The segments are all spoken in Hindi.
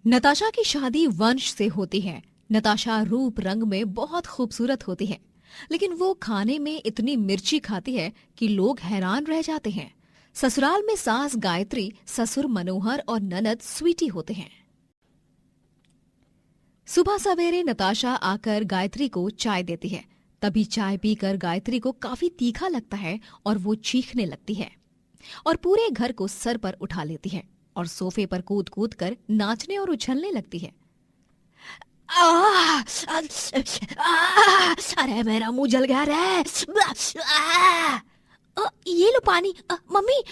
नताशा की शादी वंश से होती है। नताशा रूप रंग में बहुत खूबसूरत होती है, लेकिन वो खाने में इतनी मिर्ची खाती है कि लोग हैरान रह जाते हैं। ससुराल में सास गायत्री, ससुर मनोहर और ननद स्वीटी होते हैं। सुबह सवेरे नताशा आकर गायत्री को चाय देती है। तभी चाय पीकर गायत्री को काफी तीखा लगता है और वो चीखने लगती है और पूरे घर को सर पर उठा लेती है और सोफे पर कूद कूद कर नाचने और उछलने लगती है। आह! अरे मेरा मुंह जल गया रे! ये लो पानी। मम्मी,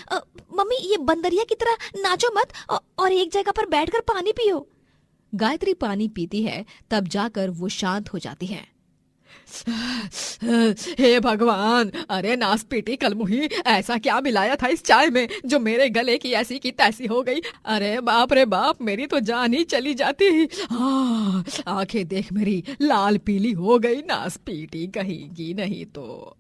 मम्मी ये बंदरिया की तरह नाचो मत और एक जगह पर बैठकर पानी पियो। गायत्री पानी पीती है, तब जाकर वो शांत हो जाती है। हे भगवान, अरे नासपीटी कलमुही, ऐसा क्या मिलाया था इस चाय में जो मेरे गले की ऐसी की तैसी हो गई। अरे बाप रे बाप, मेरी तो जान ही चली जाती। आंखें देख मेरी लाल पीली हो गई, नासपीटी कहेगी नहीं तो।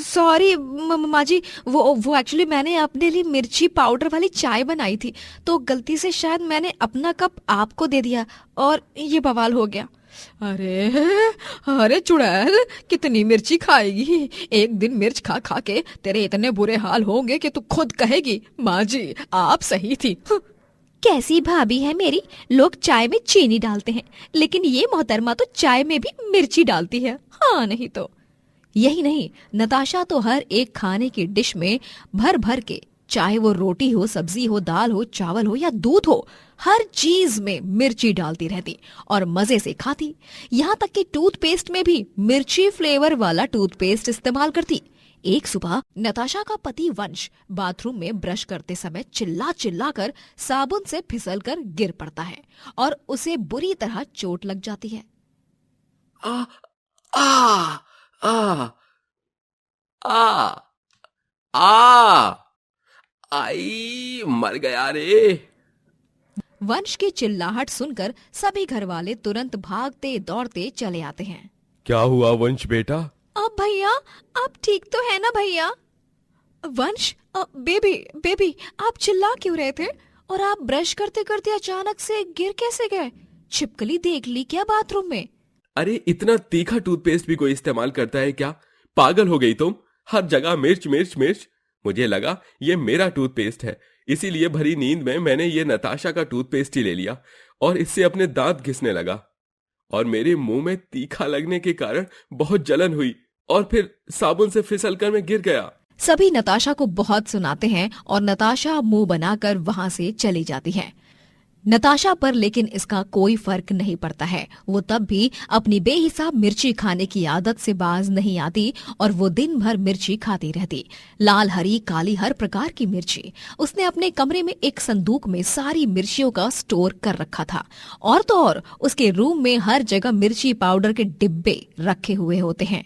सॉरी माँ जी, वो एक्चुअली मैंने अपने लिए मिर्ची पाउडर वाली चाय बनाई थी, तो गलती से शायद मैंने अपना कप आपको दे दिया और ये बवाल हो गया। अरे अरे चुड़ैल, कितनी मिर्ची खाएगी? एक दिन मिर्च खा खा के तेरे इतने बुरे हाल होंगे कि तू खुद कहेगी माँ जी आप सही थी। कैसी भाभी है मेरी, लोग चाय में चीनी डालते हैं, लेकिन ये मोहतरमा तो चाय में भी मिर्ची डालती है। हाँ नहीं तो। यही नहीं, नताशा तो हर एक खाने की डिश में भर भर के, चाहे वो रोटी हो, सब्जी हो, दाल हो, चावल हो या दूध हो, हर चीज में मिर्ची डालती रहती और मजे से खाती। यहाँ तक कि टूथपेस्ट में भी मिर्ची फ्लेवर वाला टूथपेस्ट इस्तेमाल करती। एक सुबह नताशा का पति वंश बाथरूम में ब्रश करते समय चिल्ला चिल्ला कर साबुन से फिसल कर गिर पड़ता है और उसे बुरी तरह चोट लग जाती है। आ आ आ आ आ आई, मर गया रे। वंश की चिल्लाहट सुनकर सभी घर वाले तुरंत भागते दौड़ते चले आते हैं। क्या हुआ वंश बेटा? अब भैया, आप ठीक तो है ना भैया? वंश, बेबी बेबी, आप चिल्ला क्यों रहे थे और आप ब्रश करते करते अचानक से गिर कैसे गए? छिपकली देख ली क्या बाथरूम में? अरे इतना तीखा टूथपेस्ट भी कोई इस्तेमाल करता है क्या? पागल हो गई तुम? हर जगह मिर्च मिर्च मिर्च। मुझे लगा ये मेरा टूथपेस्ट है, इसीलिए भरी नींद में मैंने ये नताशा का टूथपेस्ट ही ले लिया और इससे अपने दांत घिसने लगा और मेरे मुंह में तीखा लगने के कारण बहुत जलन हुई और फिर साबुन से फिसल कर मैं गिर गया। सभी नताशा को बहुत सुनाते हैं और नताशा मुंह बनाकर वहां से चली जाती है। नताशा पर लेकिन इसका कोई फर्क नहीं पड़ता है। वो तब भी अपनी बेहिसाब मिर्ची खाने की आदत से बाज नहीं आती और वो दिन भर मिर्ची खाती रहती। लाल, हरी, काली, हर प्रकार की मिर्ची। उसने अपने कमरे में एक संदूक में सारी मिर्चियों का स्टोर कर रखा था और तो और उसके रूम में हर जगह मिर्ची पाउडर के डिब्बे रखे हुए होते हैं।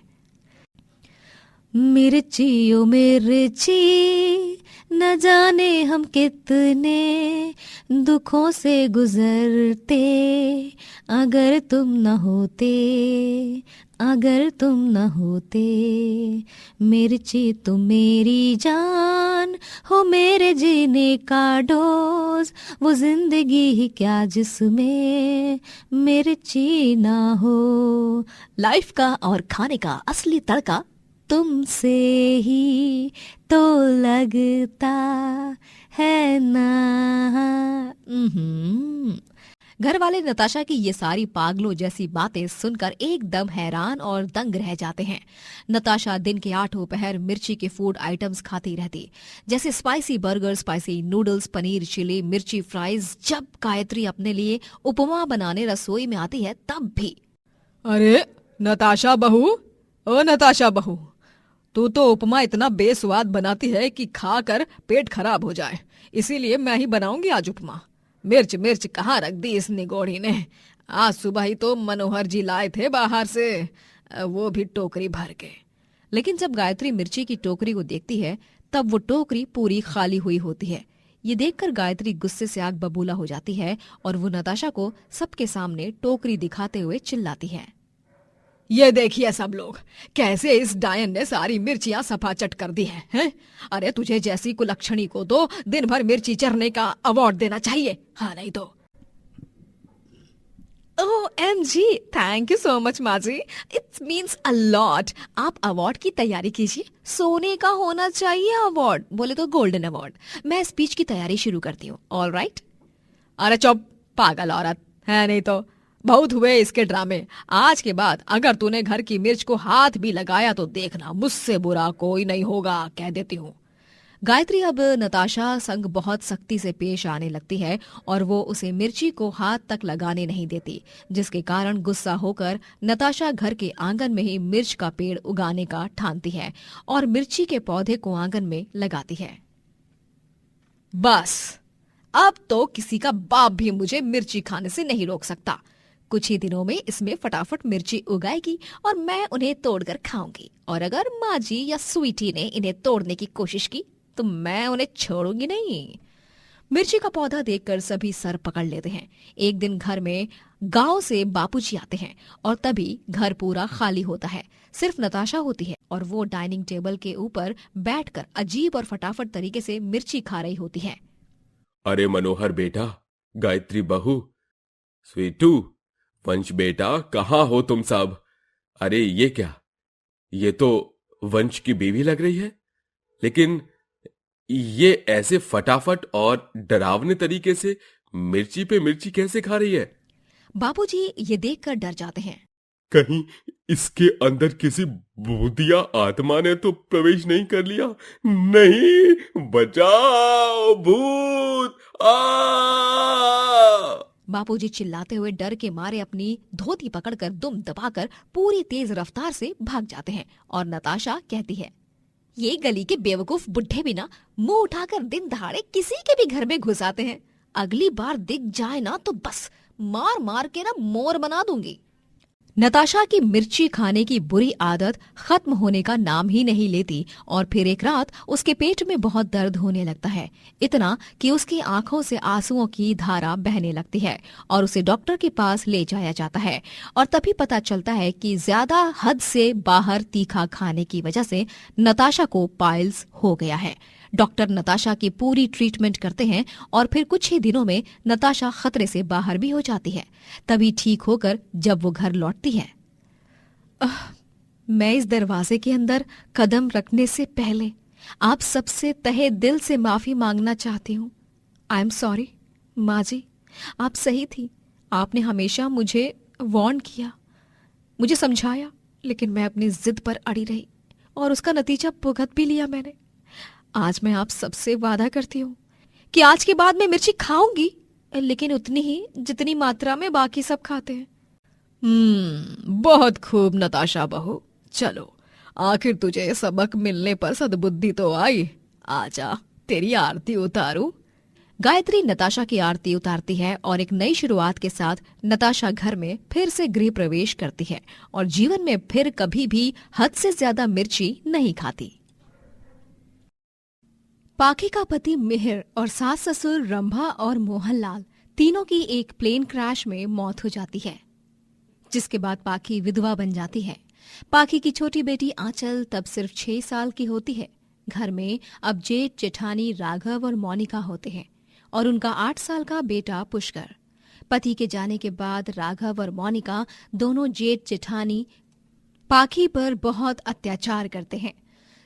मिर्ची ओ मिर्ची, न जाने हम कितने दुखों से गुजरते, अगर तुम न होते, अगर तुम न होते। मिर्ची तुम मेरी जान हो, मेरे जीने का डोज, वो जिंदगी ही क्या जिसमें मिर्ची ना हो। लाइफ का और खाने का असली तड़का तुमसे ही तो लगता है ना। घर वाले नताशा की ये सारी पागलों जैसी बातें सुनकर एकदम हैरान और दंग रह जाते हैं। नताशा दिन के 8 पहर मिर्ची के फूड आइटम्स खाती रहती, जैसे spicy burger, spicy noodles, paneer chilli, मिर्ची फ्राइज। जब गायत्री अपने लिए उपमा बनाने रसोई में आती है तब भी। अरे नताशा बहू, ओ नताशा बहू, तू तो उपमा इतना बेस्वाद बनाती है कि खाकर पेट खराब हो जाए, इसीलिए मैं ही बनाऊंगी आज उपमा। मिर्च मिर्च कहाँ रख दी इस निगोड़ी ने? आज सुबह ही तो मनोहर जी लाए थे बाहर से, वो भी टोकरी भर के। लेकिन जब गायत्री मिर्ची की टोकरी को देखती है तब वो टोकरी पूरी खाली हुई होती है। ये देखकर गायत्री गुस्से से आग बबूला हो जाती है और वो नताशा को सबके सामने टोकरी दिखाते हुए चिल्लाती है। ये देखिए सब लोग, कैसे इस डायन ने सारी मिर्चियां सफाचट कर दी हैं। अरे तुझे जैसी कुलक्षणी को तो दिन भर मिर्ची चरने का अवार्ड देना चाहिए, हाँ नहीं तो। OMG, thank you so much माँ जी, इट मीन्स अ लॉट। आप अवार्ड की तैयारी कीजिए, सोने का होना चाहिए अवार्ड, बोले तो गोल्डन अवार्ड। मैं स्पीच की तैयारी शुरू करती हूँ, ऑल राइट। अरे चुप पागल औरत, है नहीं तो। बहुत हुए इसके ड्रामे। आज के बाद अगर तूने घर की मिर्च को हाथ भी लगाया तो देखना, मुझसे बुरा कोई नहीं होगा, कह देती हूँ। गायत्री अब नताशा संग बहुत सख्ती से पेश आने लगती है और वो उसे मिर्ची को हाथ तक लगाने नहीं देती, जिसके कारण गुस्सा होकर नताशा घर के आंगन में ही मिर्च का पेड़ उगाने का ठानती है और मिर्ची के पौधे को आंगन में लगाती है। बस अब तो किसी का बाप भी मुझे मिर्ची खाने से नहीं रोक सकता। कुछ ही दिनों में इसमें फटाफट मिर्ची उगाएगी और मैं उन्हें तोड़कर खाऊंगी, और अगर माँ जी या स्वीटी ने इन्हें तोड़ने की कोशिश की तो मैं उन्हें छोड़ूंगी नहीं। मिर्ची का पौधा देखकर सभी सर पकड़ लेते हैं। एक दिन घर में गांव से बापूजी आते हैं और तभी घर पूरा खाली होता है। सिर्फ नताशा होती है और वो डाइनिंग टेबल के ऊपर बैठकर अजीब और फटाफट तरीके से मिर्ची खा रही होती है। अरे मनोहर बेटा, गायत्री बहू, स्वीटू, वंश बेटा, कहाँ हो तुम सब? अरे ये क्या, ये तो वंश की बीवी लग रही है, लेकिन ये ऐसे फटाफट और डरावने तरीके से मिर्ची पे मिर्ची कैसे खा रही है? बापूजी ये देखकर डर जाते हैं। कहीं इसके अंदर किसी भूतिया आत्मा ने तो प्रवेश नहीं कर लिया? नहीं, बचाओ, भूत आ! बापूजी चिल्लाते हुए डर के मारे अपनी धोती पकड़कर दुम दबाकर पूरी तेज रफ्तार से भाग जाते हैं और नताशा कहती है, ये गली के बेवकूफ बुढ़े भी ना मुंह उठाकर दिन दहाड़े किसी के भी घर में घुस आते हैं। अगली बार दिख जाए ना तो बस मार मार के ना मोर बना दूंगी। नताशा की मिर्ची खाने की बुरी आदत खत्म होने का नाम ही नहीं लेती और फिर एक रात उसके पेट में बहुत दर्द होने लगता है, इतना कि उसकी आंखों से आंसुओं की धारा बहने लगती है और उसे डॉक्टर के पास ले जाया जाता है। और तभी पता चलता है कि ज्यादा हद से बाहर तीखा खाने की वजह से नताशा को पाइल्स हो गया है। डॉक्टर नताशा की पूरी ट्रीटमेंट करते हैं और फिर कुछ ही दिनों में नताशा खतरे से बाहर भी हो जाती है। तभी ठीक होकर जब वो घर लौटती है, मैं इस दरवाजे के अंदर कदम रखने से पहले आप सबसे तहे दिल से माफी मांगना चाहती हूँ। आई एम सॉरी माँ जी, आप सही थी। आपने हमेशा मुझे वार्न किया, मुझे समझाया, लेकिन मैं अपनी जिद पर अड़ी रही और उसका नतीजा भुगत भी लिया मैंने। आज मैं आप सबसे वादा करती हूँ कि आज के बाद मैं मिर्ची खाऊंगी, लेकिन उतनी ही जितनी मात्रा में बाकी सब खाते हैं। बहुत खूब नताशा बहू, चलो आखिर तुझे सबक मिलने पर सद्बुद्धि तो आई। आजा तेरी आरती उतारूं। गायत्री नताशा की आरती उतारती है और एक नई शुरुआत के साथ नताशा घर में फिर से गृह प्रवेश करती है और जीवन में फिर कभी भी हद से ज्यादा मिर्ची नहीं खाती। पाखी का पति मिहिर और सास ससुर रंभा और मोहनलाल तीनों की एक प्लेन क्रैश में मौत हो जाती है, जिसके बाद पाखी विधवा बन जाती है। पाखी की छोटी बेटी आंचल तब सिर्फ 6 साल की होती है। घर में अब जेठ जेठानी राघव और मोनिका होते हैं और उनका 8 साल का बेटा पुष्कर। पति के जाने के बाद राघव और मोनिका दोनों जेठ जेठानी पाखी पर बहुत अत्याचार करते हैं।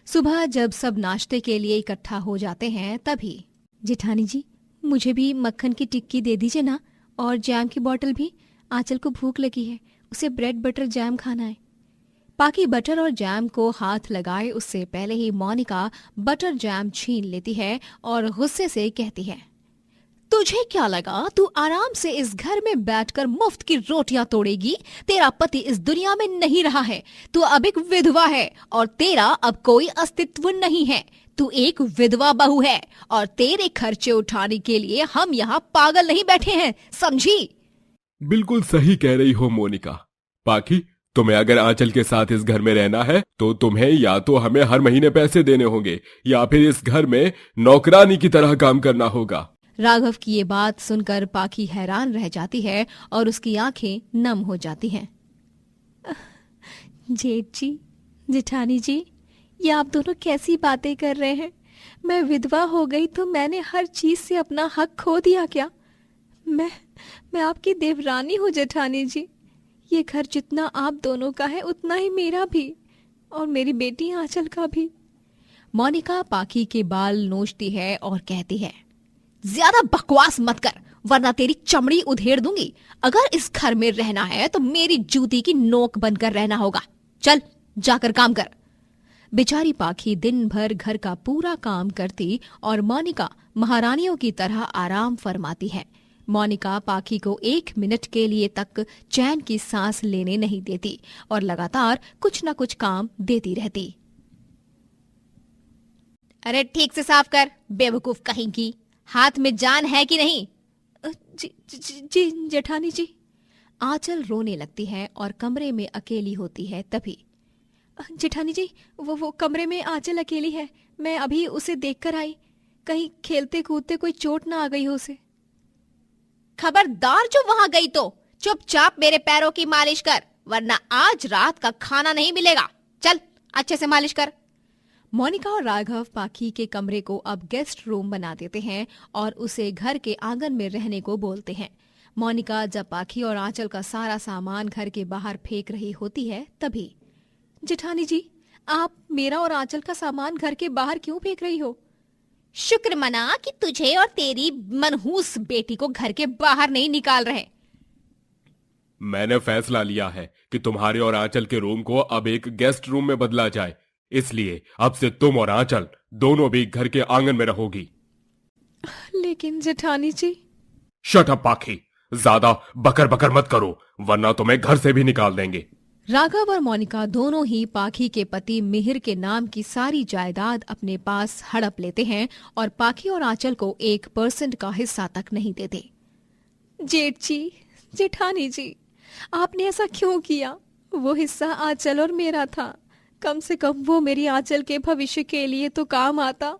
सुबह जब सब नाश्ते के लिए इकट्ठा हो जाते हैं तभी, जेठानी जी मुझे भी मक्खन की टिक्की दे दीजिए ना, और जैम की बोतल भी, आंचल को भूख लगी है, उसे ब्रेड बटर जैम खाना है। पाखी बटर और जैम को हाथ लगाए उससे पहले ही मोनिका बटर जैम छीन लेती है और गुस्से से कहती है, तुझे क्या लगा तू आराम से इस घर में बैठकर मुफ्त की रोटियां तोड़ेगी? तेरा पति इस दुनिया में नहीं रहा है, तू अब एक विधवा है और तेरा अब कोई अस्तित्व नहीं है। तू एक विधवा बहू है और तेरे खर्चे उठाने के लिए हम यहाँ पागल नहीं बैठे हैं, समझी? बिल्कुल सही कह रही हो मोनिका। पाखी, तुम्हें अगर आंचल के साथ इस घर में रहना है तो तुम्हें या तो हमें हर महीने पैसे देने होंगे या फिर इस घर में नौकरानी की तरह काम करना होगा। राघव की ये बात सुनकर पाखी हैरान रह जाती है और उसकी आंखें नम हो जाती हैं। जेठ जी, जेठानी जी, ये आप दोनों कैसी बातें कर रहे हैं? मैं विधवा हो गई तो मैंने हर चीज से अपना हक खो दिया क्या? मैं आपकी देवरानी हूँ जेठानी जी। ये घर जितना आप दोनों का है उतना ही मेरा भी, और मेरी बेटी आंचल का भी। मोनिका पाखी के बाल नोचती है और कहती है, ज्यादा बकवास मत कर वरना तेरी चमड़ी उधेड़ दूंगी। अगर इस घर में रहना है तो मेरी जूती की नोक बनकर रहना होगा। चल जाकर काम कर। बेचारी पाखी दिन भर घर का पूरा काम करती और मोनिका महारानियों की तरह आराम फरमाती है। मोनिका पाखी को 1 मिनट के लिए तक चैन की सांस लेने नहीं देती और लगातार कुछ न कुछ काम देती रहती। अरे ठीक से साफ कर, बेवकूफ कहीं की। हाथ में जान है कि नहीं? जी जेठानी जी। आंचल रोने लगती है और कमरे में अकेली होती है। तभी जेठानी जी, वो कमरे में आंचल अकेली है। मैं अभी उसे देखकर आई। कहीं खेलते कूदते कोई चोट ना आ गई हो उसे। खबरदार, जो वहां गई तो चुपचाप मेरे पैरों की मालिश कर, वरना आज रात का खाना नहीं मिलेगा। चल अच्छे से मालिश कर। मोनिका और राघव पाखी के कमरे को अब गेस्ट रूम बना देते हैं और उसे घर के आंगन में रहने को बोलते हैं। मोनिका जब पाखी और आंचल का सारा सामान घर के बाहर फेंक रही होती है तभी, जेठानी जी, आप मेरा और आंचल का सामान घर के बाहर क्यों फेंक रही हो? शुक्र मना कि तुझे और तेरी मनहूस बेटी को घर के बाहर नहीं निकाल रहे। मैंने फैसला लिया है कि तुम्हारे और आंचल के रूम को अब एक गेस्ट रूम में बदला जाए, इसलिए अब से तुम और आंचल दोनों भी घर के आंगन में रहोगी। लेकिन जेठानी जी। शट अप पाखी, ज्यादा बकर बकर मत करो वरना तुम्हें घर से भी निकाल देंगे। राघव और मोनिका दोनों ही पाखी के पति मिहिर के नाम की सारी जायदाद अपने पास हड़प लेते हैं और पाखी और आंचल को 1% का हिस्सा तक नहीं देते। जेठ जी, जेठानी जी, आपने ऐसा क्यों किया? वो हिस्सा आंचल और मेरा था। कम से कम वो मेरी आंचल के भविष्य के लिए तो काम आता।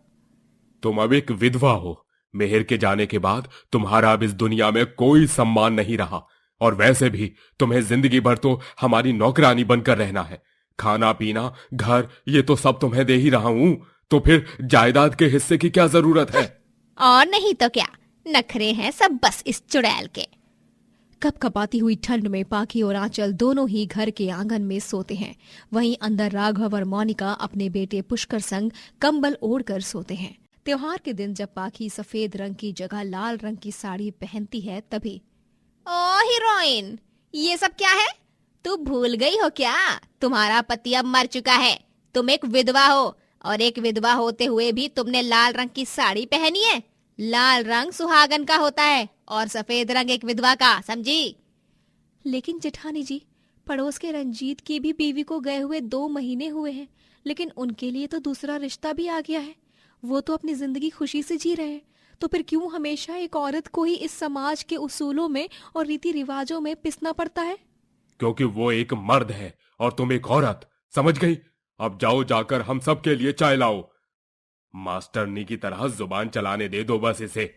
तुम अब एक विधवा हो। मिहिर के जाने के बाद तुम्हारा अब इस दुनिया में कोई सम्मान नहीं रहा, और वैसे भी तुम्हें जिंदगी भर तो हमारी नौकरानी बनकर रहना है। खाना पीना घर ये तो सब तुम्हें दे ही रहा हूं, तो फिर जायदाद के हिस्से की क्या जरूरत है? और नहीं तो क्या, नखरे हैं सब बस इस चुड़ैल के। कपकपाती हुई ठंड में पाखी और आंचल दोनों ही घर के आंगन में सोते हैं। वहीं अंदर राघव और मोनिका अपने बेटे पुष्कर संग कंबल ओढ़कर सोते हैं। त्योहार के दिन जब पाखी सफेद रंग की जगह लाल रंग की साड़ी पहनती है तभी, ओ हीरोइन, ये सब क्या है? तू भूल गई हो क्या? तुम्हारा पति अब मर चुका है। तुम एक विधवा हो, और एक विधवा होते हुए भी तुमने लाल रंग की साड़ी पहनी है। लाल रंग सुहागन का होता है और सफेद रंग एक विधवा का, समझी? लेकिन जेठानी जी, पड़ोस के रंजीत की भी बीवी को गए हुए 2 महीने हुए हैं, लेकिन उनके लिए तो दूसरा रिश्ता भी आ गया है। वो तो अपनी जिंदगी खुशी से जी रहे हैं। तो फिर क्यों हमेशा एक औरत को ही इस समाज के उसूलों में और रीति रिवाजों में पिसना पड़ता है? क्योंकि वो एक मर्द है और तुम एक औरत, समझ गई? अब जाओ, जाकर हम सब के लिए चाय लाओ। मास्टरनी की तरह जुबान चलाने दे दो बस इसे।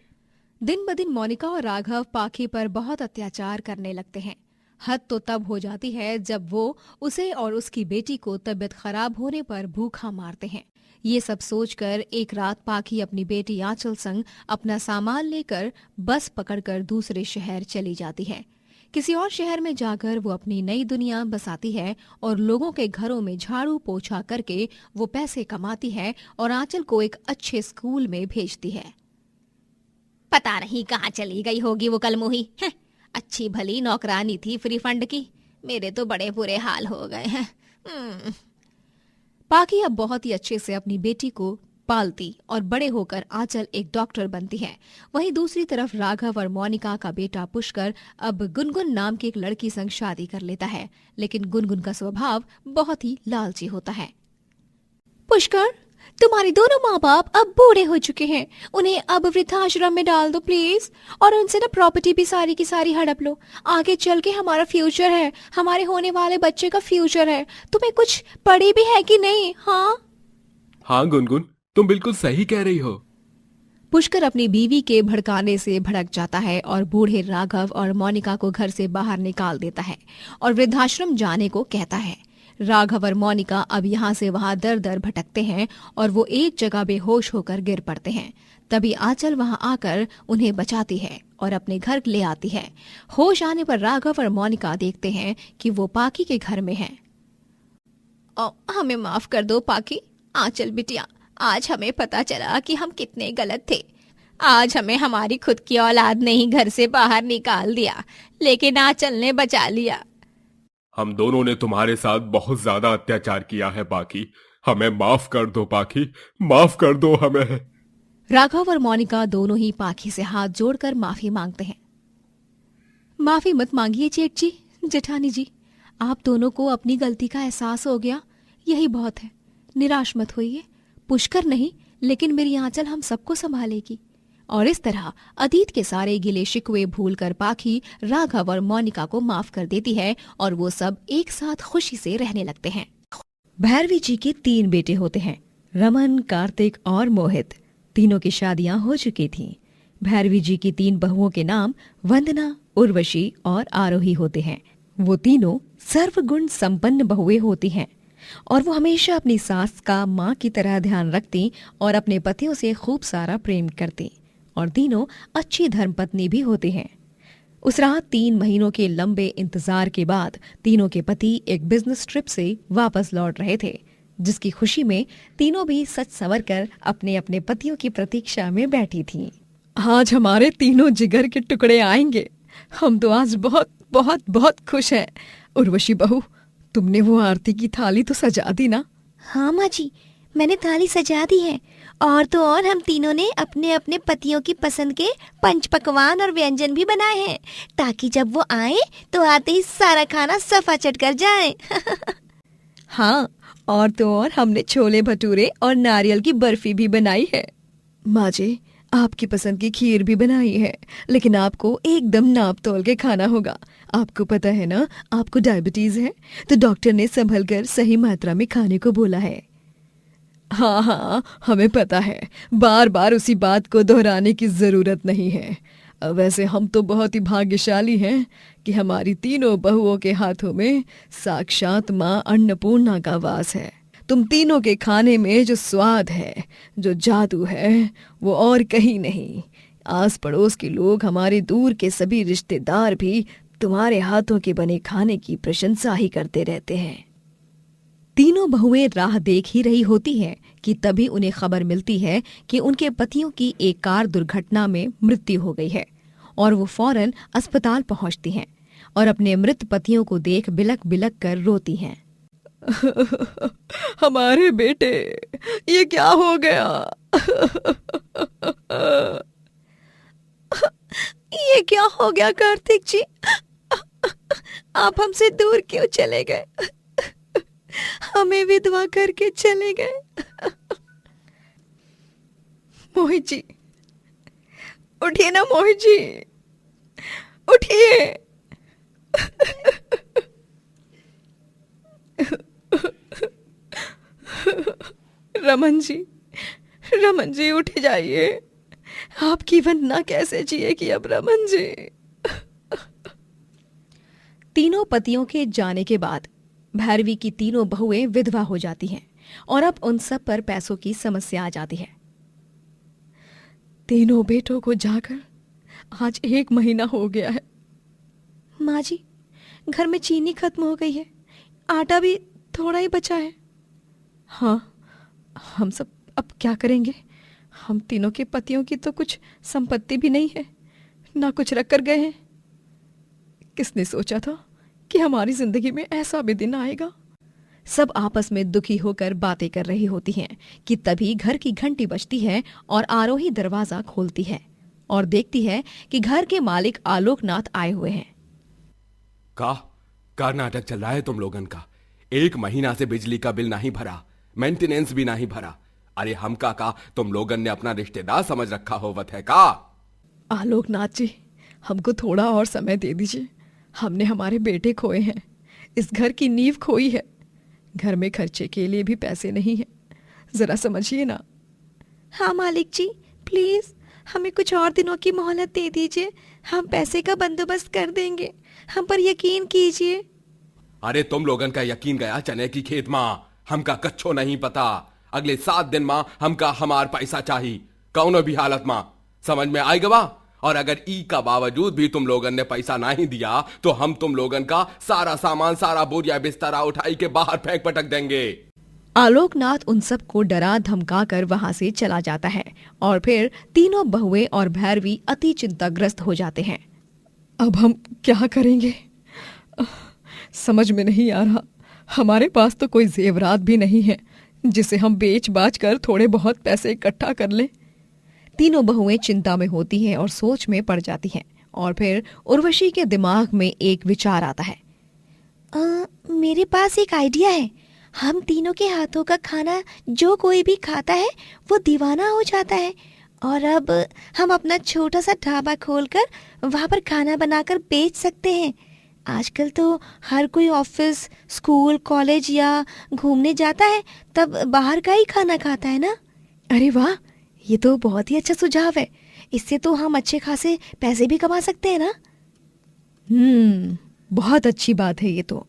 दिन ब दिन मोनिका और राघव पाखी पर बहुत अत्याचार करने लगते हैं। हद तो तब हो जाती है जब वो उसे और उसकी बेटी को तबीयत खराब होने पर भूखा मारते हैं। ये सब सोचकर एक रात पाखी अपनी बेटी आंचल संग अपना सामान लेकर बस पकड़कर दूसरे शहर चली जाती है। किसी और शहर में जाकर वो अपनी नई दुनिया बसाती है और लोगों के घरों में झाड़ू पोछा करके वो पैसे कमाती है और आंचल को एक अच्छे स्कूल में भेजती है। पता नहीं कहाँ चली गई होगी वो कलमुही। अच्छी भली नौकरानी थी फ्री फंड की, मेरे तो बड़े बुरे हाल हो गए हैं। पाखी अब बहुत ही अच्छे से अपनी बेटी को पालती और बड़े होकर आंचल एक डॉक्टर बनती है। वहीं दूसरी तरफ राघव और मोनिका का बेटा पुष्कर अब गुनगुन नाम की एक लड़की संग शादी कर लेता है, लेकिन गुनगुन का स्वभाव बहुत ही लालची होता है। पुष्कर, तुम्हारे दोनों माँ बाप अब बूढ़े हो चुके हैं, उन्हें अब वृद्धाश्रम में डाल दो प्लीज, और उनसे ना प्रॉपर्टी भी सारी की सारी हड़प लो। आगे चल के हमारा फ्यूचर है, हमारे होने वाले बच्चे का फ्यूचर है। तुम्हें कुछ पड़ी भी है कि नहीं? हाँ गुनगुन, तुम बिल्कुल सही कह रही हो। पुष्कर अपनी बीवी के भड़काने से भड़क जाता है और बूढ़े राघव और मोनिका को घर से बाहर निकाल देता है और वृद्धाश्रम जाने को कहता है। राघव और मोनिका अब यहाँ से वहाँ दर दर भटकते हैं और वो एक जगह बेहोश होकर गिर पड़ते हैं। तभी आंचल वहाँ आकर उन्हें बचाती है और अपने घर ले आती है। होश आने पर राघव और मोनिका देखते हैं कि वो पाकी के घर में हैं। हमें माफ कर दो पाकी। आंचल बिटिया, आज हमें पता चला कि हम कितने गलत थे। आज हमें हमारी खुद की औलाद ने ही घर से बाहर निकाल दिया, लेकिन आंचल ने बचा लिया। हम दोनों ने तुम्हारे साथ बहुत ज्यादा अत्याचार किया है पाकी, हमें माफ कर दो पाकी, माफ कर दो हमें। राघव और मोनिका दोनों ही पाखी से हाथ जोड़कर माफी मांगते हैं। माफी मत मांगिए जेठ जी, जेठानी जी, आप दोनों को अपनी गलती का एहसास हो गया, यही बहुत है। निराश मत होइए, पुष्कर नहीं लेकिन मेरी आंचल हम सबको संभालेगी। और इस तरह अतीत के सारे गिले शिकवे भूलकर पाखी राघव और मोनिका को माफ कर देती है और वो सब एक साथ खुशी से रहने लगते हैं। भैरवी जी के 3 बेटे होते हैं, रमन, कार्तिक और मोहित। तीनों की शादियां हो चुकी थीं। भैरवी जी की 3 बहुओं के नाम वंदना, उर्वशी और आरोही होते हैं। वो तीनों सर्वगुण संपन्न बहुएं होती हैं और वो हमेशा अपनी सास का माँ की तरह ध्यान रखती और अपने पतियों से खूब सारा प्रेम करती और तीनों अच्छी धर्मपत्नी भी होती हैं। उस रात 3 महीनों के लंबे इंतजार के बाद तीनों के पति एक बिजनेस ट्रिप से वापस लौट रहे थे, जिसकी खुशी में तीनों भी सच संवर कर अपने अपने पतियों की प्रतीक्षा में बैठी थीं। आज हमारे तीनों जिगर के टुकड़े आएंगे। हम तो आज बहुत बहुत बहुत खुश हैं। उर्वशी बहू, तुमने वो आरती की थाली तो सजा दी ना? हाँ माँ जी, मैंने थाली सजा दी है। और तो और हम तीनों ने अपने अपने पतियों की पसंद के पंच पकवान और व्यंजन भी बनाए हैं, ताकि जब वो आए तो आते ही सारा खाना सफा चट कर जाए। हाँ, और तो और हमने छोले भटूरे और नारियल की बर्फी भी बनाई है। माँ जी, आपकी पसंद की खीर भी बनाई है, लेकिन आपको एकदम नाप तोल के खाना होगा। आपको पता है ना, आपको डायबिटीज है, तो डॉक्टर ने संभल कर सही मात्रा में खाने को बोला है। हाँ हाँ, हमें पता है, बार बार उसी बात को दोहराने की जरूरत नहीं है। वैसे हम तो बहुत ही भाग्यशाली हैं कि हमारी तीनों बहुओं के हाथों में साक्षात माँ अन्नपूर्णा का वास है। तुम तीनों के खाने में जो स्वाद है, जो जादू है, वो और कहीं नहीं। आस पड़ोस के लोग, हमारे दूर के सभी रिश्तेदार भी तुम्हारे हाथों के बने खाने की प्रशंसा ही करते रहते हैं। तीनों बहुएं राह देख ही रही होती हैं कि तभी उन्हें खबर मिलती है कि उनके पतियों की एक कार दुर्घटना में मृत्यु हो गई है और वो फौरन अस्पताल पहुंचती हैं और अपने मृत पतियों को देख बिलक बिलक कर रोती हैं। हमारे बेटे, ये क्या हो गया? ये क्या हो गया कार्तिक जी? आप हमसे दूर क्यों चले गए? हमें विधवा करके चले गए। मोहित जी, उठिए ना मोहित जी, उठिए। रमन जी उठ जाइए। आपकी वंदना कैसे जिएगी अब रमन जी? तीनों पतियों के जाने के बाद भैरवी की तीनों बहुएं विधवा हो जाती हैं और अब उन सब पर पैसों की समस्या आ जाती है। तीनों बेटों को जाकर आज 1 महीना हो गया है। माँ जी, घर में चीनी खत्म हो गई है, आटा भी थोड़ा ही बचा है। हाँ, हम सब अब क्या करेंगे? हम तीनों के पतियों की तो कुछ संपत्ति भी नहीं है, ना कुछ रख कर गए हैं। किसने सोचा था कि हमारी जिंदगी में ऐसा भी दिन आएगा? सब आपस में दुखी होकर बातें कर रही होती हैं कि तभी घर की घंटी बजती है और आरोही दरवाजा खोलती है और देखती है कि घर के मालिक आलोकनाथ आए हुए हैं। का नाटक चल रहा है तुम लोगन का? 1 महीना से बिजली का बिल नहीं भरा, मेंटेनेंस भी नहीं भरा। अरे हम का तुम लोगन ने अपना रिश्तेदार समझ रखा होवत है का? आलोकनाथ जी, हमको थोड़ा और समय दे दीजिए। हमने हमारे बेटे खोए हैं, इस घर की नींव खोई है, घर में खर्चे के लिए भी पैसे नहीं है, जरा समझिए ना। हाँ मालिक जी, प्लीज हमें कुछ और दिनों की मोहलत दे दीजिए, हम पैसे का बंदोबस्त कर देंगे, हम पर यकीन कीजिए। अरे तुम लोगन का यकीन गया चने की खेत मां, हमका कच्छो नहीं पता। अगले 7 दिन मां हमका हमार पैसा चाहिए, कौनो भी हालत मां। समझ में आई गवा? और अगर ई का बावजूद भी तुम लोगन ने पैसा नहीं दिया तो हम तुम लोगन का सारा सामान, सारा बोरिया बिस्तरा उठाई के बाहर फेंक पटक देंगे। आलोकनाथ उन सबको डरा धमकाकर वहां से चला जाता है और फिर तीनों बहुएं और भैरवी अति चिंताग्रस्त हो जाते हैं। अब हम क्या करेंगे? समझ में नहीं आ रहा। हमारे पास तो कोई जेवरात भी नहीं है जिसे हम बेच बाच कर थोड़े बहुत पैसे इकट्ठा कर लें। तीनों बहुएं चिंता में होती हैं और सोच में पड़ जाती हैं और फिर उर्वशी के दिमाग में एक विचार आता है। मेरे पास एक आइडिया है। हम तीनों के हाथों का खाना जो कोई भी खाता है वो दीवाना हो जाता है, और अब हम अपना छोटा सा ढाबा खोलकर वहाँ पर खाना बनाकर बेच सकते हैं। आजकल तो हर कोई ऑफिस, स्कूल, कॉलेज या घूमने जाता है तब बाहर का ही खाना खाता है ना। अरे वाह, ये तो बहुत ही अच्छा सुझाव है। इससे तो हम अच्छे खासे पैसे भी कमा सकते हैं ना। बहुत अच्छी बात है ये तो।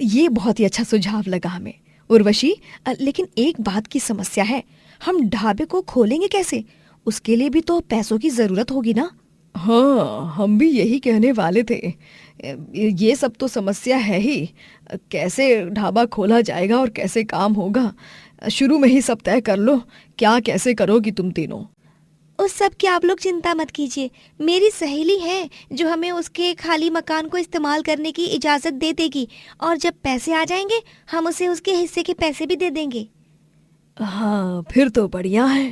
ये बहुत ही अच्छा सुझाव लगा हमें। उर्वशी, लेकिन एक बात की समस्या है। हम ढाबे को खोलेंगे कैसे? उसके लिए भी तो पैसों की जरूरत होगी ना। हाँ, हम भी यही कहने वाले थे। ये सब तो समस्या है ही। कैसे ढाबा खोला जाएगा और कैसे काम होगा, शुरू में ही सब तय कर लो। क्या कैसे करोगी तुम तीनों? उस सब की आप लोग चिंता मत कीजिए। मेरी सहेली है जो हमें उसके खाली मकान को इस्तेमाल करने की इजाज़त दे देगी, और जब पैसे आ जाएंगे हम उसे उसके हिस्से के पैसे भी दे देंगे। हाँ, फिर तो बढ़िया है।